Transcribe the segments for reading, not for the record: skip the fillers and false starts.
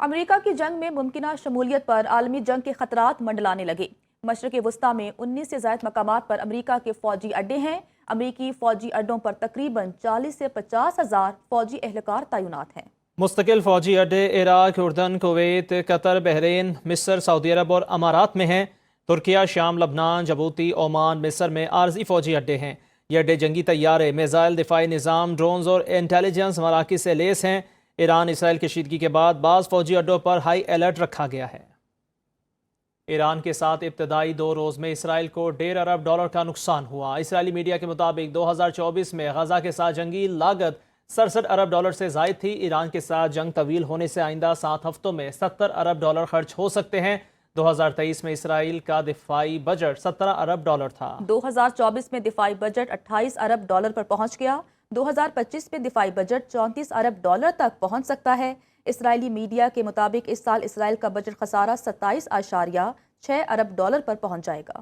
امریکہ کی جنگ میں ممکنہ شمولیت پر عالمی جنگ کے خطرات منڈلانے لگے۔ مشرق وسطی میں 19 سے زائد مقامات پر امریکہ کے فوجی اڈے ہیں۔ امریکی فوجی اڈوں پر تقریباً 40 سے 50 ہزار فوجی اہلکار تعینات ہیں۔ مستقل فوجی اڈے عراق، اردن، کویت، قطر، بحرین، مصر، سعودی عرب اور امارات میں ہیں۔ ترکیہ، شام، لبنان، جبوتی، عمان، مصر میں عارضی فوجی اڈے ہیں۔ یہ اڈے جنگی طیارے، میزائل، دفاعی نظام، ڈرونز اور انٹیلیجنس مراکز سے لیس ہیں۔ ایران اسرائیل کشیدگی کے بعد بعض فوجی اڈوں پر ہائی الرٹ رکھا گیا ہے۔ ایران کے ساتھ ابتدائی 2 روز میں اسرائیل کو $1.5 ارب کا نقصان ہوا۔ اسرائیلی میڈیا کے مطابق 2024 میں غزہ کے ساتھ جنگی لاگت $67 ارب سے زائد تھی۔ ایران کے ساتھ جنگ طویل ہونے سے آئندہ 7 ہفتوں میں $70 ارب خرچ ہو سکتے ہیں۔ 2023 میں اسرائیل کا دفاعی بجٹ $17 ارب تھا۔ 2024 میں دفاعی بجٹ $28 ارب پر پہنچ گیا۔ 2025 میں دفاعی بجٹ $34 ارب تک پہنچ سکتا ہے۔ اسرائیلی میڈیا کے مطابق اس سال اسرائیل کا بجٹ خسارہ $27.6 ارب پر پہنچ جائے گا۔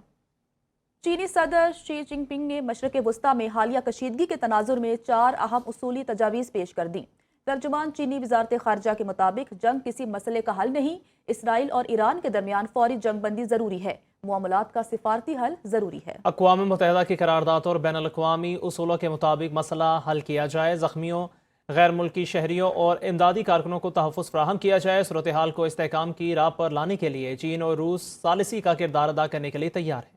چینی صدر شی جن پنگ نے مشرق وسطی میں حالیہ کشیدگی کے تناظر میں 4 اہم اصولی تجاویز پیش کر دیں۔ ترجمان چینی وزارت خارجہ کے مطابق جنگ کسی مسئلے کا حل نہیں، اسرائیل اور ایران کے درمیان فوری جنگ بندی ضروری ہے، معاملات کا سفارتی حل ضروری ہے۔ اقوام متحدہ کی قرارداد اور بین الاقوامی اصولوں کے مطابق مسئلہ حل کیا جائے، زخمیوں، غیر ملکی شہریوں اور امدادی کارکنوں کو تحفظ فراہم کیا جائے۔ صورتحال کو استحکام کی راہ پر لانے کے لیے چین اور روس ثالثی کا کردار ادا کرنے کے لیے تیار ہیں۔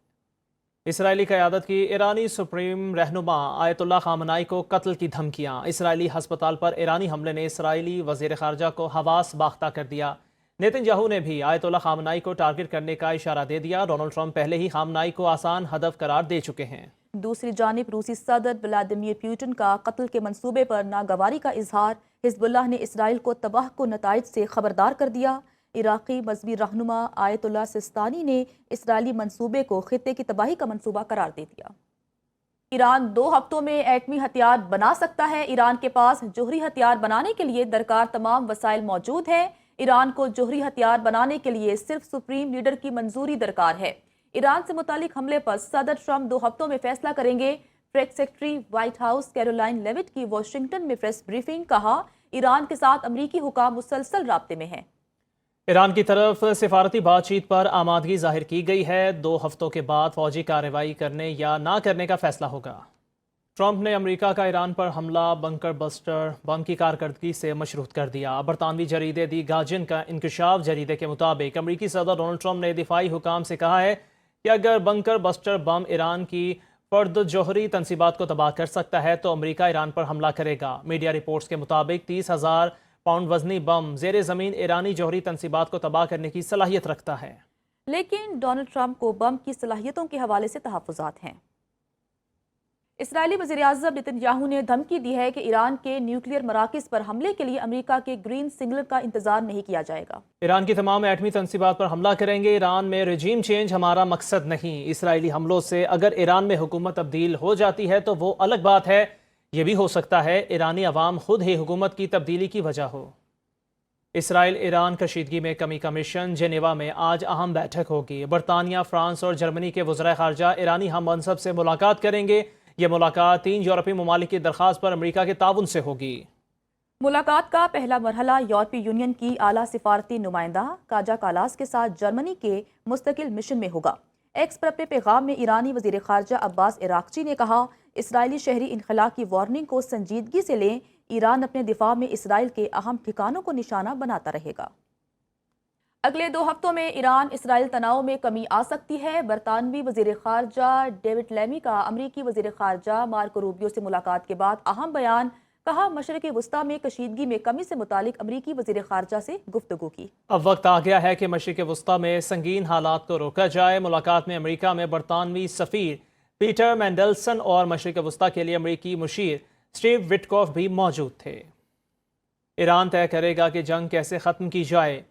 اسرائیلی قیادت کی ایرانی سپریم رہنما آیت اللہ خامنائی کو قتل کی دھمکیاں۔ اسرائیلی ہسپتال پر ایرانی حملے نے اسرائیلی وزیر خارجہ کو حواس باختہ کر دیا۔ نیتن یاہو نے بھی آیت اللہ خامنائی کو ٹارگٹ کرنے کا اشارہ دے دیا۔ ڈونلڈ ٹرمپ پہلے ہی خامنائی کو آسان ہدف قرار دے چکے ہیں۔ دوسری جانب روسی صدر ولادیمیر پوٹن کا قتل کے منصوبے پر ناگواری کا اظہار۔ حزب اللہ نے اسرائیل کو تباہ کن نتائج سے خبردار کر دیا۔ عراقی مذہبی رہنما آیت اللہ سستانی نے اسرائیلی منصوبے کو خطے کی تباہی کا منصوبہ قرار دے دیا۔ ایران 2 ہفتوں میں ایٹمی ہتھیار بنا سکتا ہے۔ ایران کے پاس جوہری ہتھیار بنانے کے لیے درکار تمام وسائل موجود ہیں۔ ایران کو جوہری ہتھیار بنانے کے لیے صرف سپریم لیڈر کی منظوری درکار ہے۔ ایران سے متعلق حملے پر صدر ٹرمپ 2 ہفتوں میں فیصلہ کریں گے۔ Press secretary white house Caroline لیوٹ کی واشنگٹن میں پریس بریفنگ کہا، ایران کے ساتھ امریکی حکام مسلسل رابطے میں ہیں۔ ایران کی طرف سفارتی بات چیت پر آمادگی ظاہر کی گئی ہے۔ 2 ہفتوں کے بعد فوجی کارروائی کرنے یا نہ کرنے کا فیصلہ ہوگا۔ ٹرمپ نے امریکہ کا ایران پر حملہ بنکر بسٹر بم کی کارکردگی سے مشروط کر دیا۔ برطانوی جریدے دی گارجین کا انکشاف جریدے کے مطابق امریکی صدر ڈونلڈ ٹرمپ نے دفاعی حکام سے کہا ہے کہ اگر بنکر بسٹر بم ایران کی فرد جوہری تنصیبات کو تباہ کر سکتا ہے تو امریکہ ایران پر حملہ کرے گا۔ میڈیا رپورٹس کے مطابق 30,000 پاؤنڈ وزنی بم زیر زمین ایرانی جوہری تنصیبات کو تباہ کرنے کی صلاحیت رکھتا ہے۔ لیکن ڈونلڈ ٹرمپ کو بم کی صلاحیتوں کے حوالے سے تحفظات ہیں۔ اسرائیلی وزیراعظم نیتن یاہو نے دھمکی دی ہے کہ ایران کے نیوکلیئر مراکز پر حملے کے لیے امریکہ کے گرین سگنل کا انتظار نہیں کیا جائے گا۔ ایران کی تمام ایٹمی تنصیبات پر حملہ کریں گے۔ ایران میں رجیم چینج ہمارا مقصد نہیں۔ اسرائیلی حملوں سے اگر ایران میں حکومت تبدیل ہو جاتی ہے تو وہ الگ بات ہے۔ یہ بھی ہو سکتا ہے ایرانی عوام خود ہی حکومت کی تبدیلی کی وجہ ہو۔ اسرائیل ایران کشیدگی میں کمی کمیشن جنیوا میں آج اہم بیٹھک ہوگی۔ برطانیہ، فرانس اور جرمنی کے وزرائے خارجہ ایرانی ہم منصب سے ملاقات کریں گے۔ یہ ملاقات 3 یورپی ممالک کی درخواست پر امریکہ کے تعاون سے ہوگی۔ ملاقات کا پہلا مرحلہ یورپی یونین کی اعلیٰ سفارتی نمائندہ کاجا کالاس کے ساتھ جرمنی کے مستقل مشن میں ہوگا۔ ایکس پر اپنے پیغام میں ایرانی وزیر خارجہ عباس عراقچی نے کہا، اسرائیلی شہری انخلا کی وارننگ کو سنجیدگی سے لیں۔ ایران اپنے دفاع میں اسرائیل کے اہم ٹھکانوں کو نشانہ بناتا رہے گا۔ اگلے 2 ہفتوں میں ایران اسرائیل تناؤ میں کمی آ سکتی ہے۔ برطانوی وزیر خارجہ ڈیوڈ لیمی کا امریکی وزیر خارجہ مارکو روبیو سے ملاقات کے بعد اہم بیان، کہا مشرق وسطی میں کشیدگی میں کمی سے متعلق امریکی وزیر خارجہ سے گفتگو کی۔ اب وقت آ گیا ہے کہ مشرق وسطی میں سنگین حالات کو روکا جائے۔ ملاقات میں امریکہ میں برطانوی سفیر پیٹر مینڈلسن اور مشرق وسطی کے لیے امریکی مشیر اسٹیو وٹکوف بھی موجود تھے۔ ایران طے کرے گا کہ جنگ کیسے ختم کی جائے۔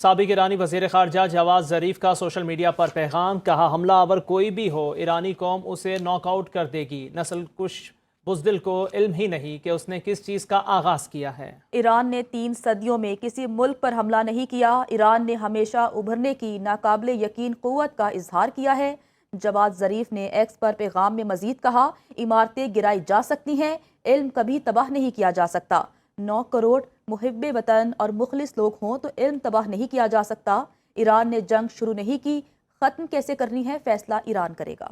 سابق ایرانی وزیر خارجہ جواد ظریف کا سوشل میڈیا پر پیغام، کہا حملہ آور کوئی بھی ہو ایرانی قوم اسے ناک آؤٹ کر دے گی۔ نسل کش بزدل کو علم ہی نہیں کہ اس نے کس چیز کا آغاز کیا ہے۔ ایران نے 3 صدیوں میں کسی ملک پر حملہ نہیں کیا۔ ایران نے ہمیشہ ابھرنے کی ناقابل یقین قوت کا اظہار کیا ہے۔ جواد ظریف نے ایکس پر پیغام میں مزید کہا، عمارتیں گرائی جا سکتی ہیں، علم کبھی تباہ نہیں کیا جا سکتا۔ 9 کروڑ محب وطن اور مخلص لوگ ہوں تو علم تباہ نہیں کیا جا سکتا۔ ایران نے جنگ شروع نہیں کی، ختم کیسے کرنی ہے فیصلہ ایران کرے گا۔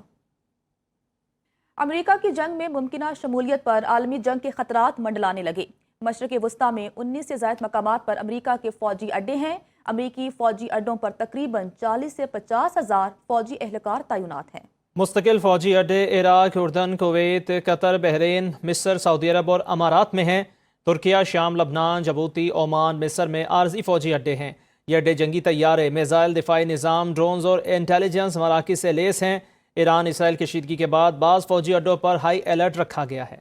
امریکہ کی جنگ میں ممکنہ شمولیت پر عالمی جنگ کے خطرات منڈلانے لگے۔ مشرق وسطیٰ میں 19 سے زائد مقامات پر امریکہ کے فوجی اڈے ہیں۔ امریکی فوجی اڈوں پر تقریباً 40 سے 50 ہزار فوجی اہلکار تعینات ہیں۔ مستقل فوجی اڈے عراق، اردن، کویت، قطر، بحرین، مصر، سعودی عرب اور امارات میں ہیں۔ ترکیہ، شام، لبنان، جبوتی، عمان، مصر میں عارضی فوجی اڈے ہیں۔ یہ اڈے جنگی طیارے، میزائل، دفاعی نظام، ڈرونز اور انٹیلیجنس مراکز سے لیس ہیں۔ ایران اسرائیل کشیدگی کے بعد بعض فوجی اڈوں پر ہائی الرٹ رکھا گیا ہے۔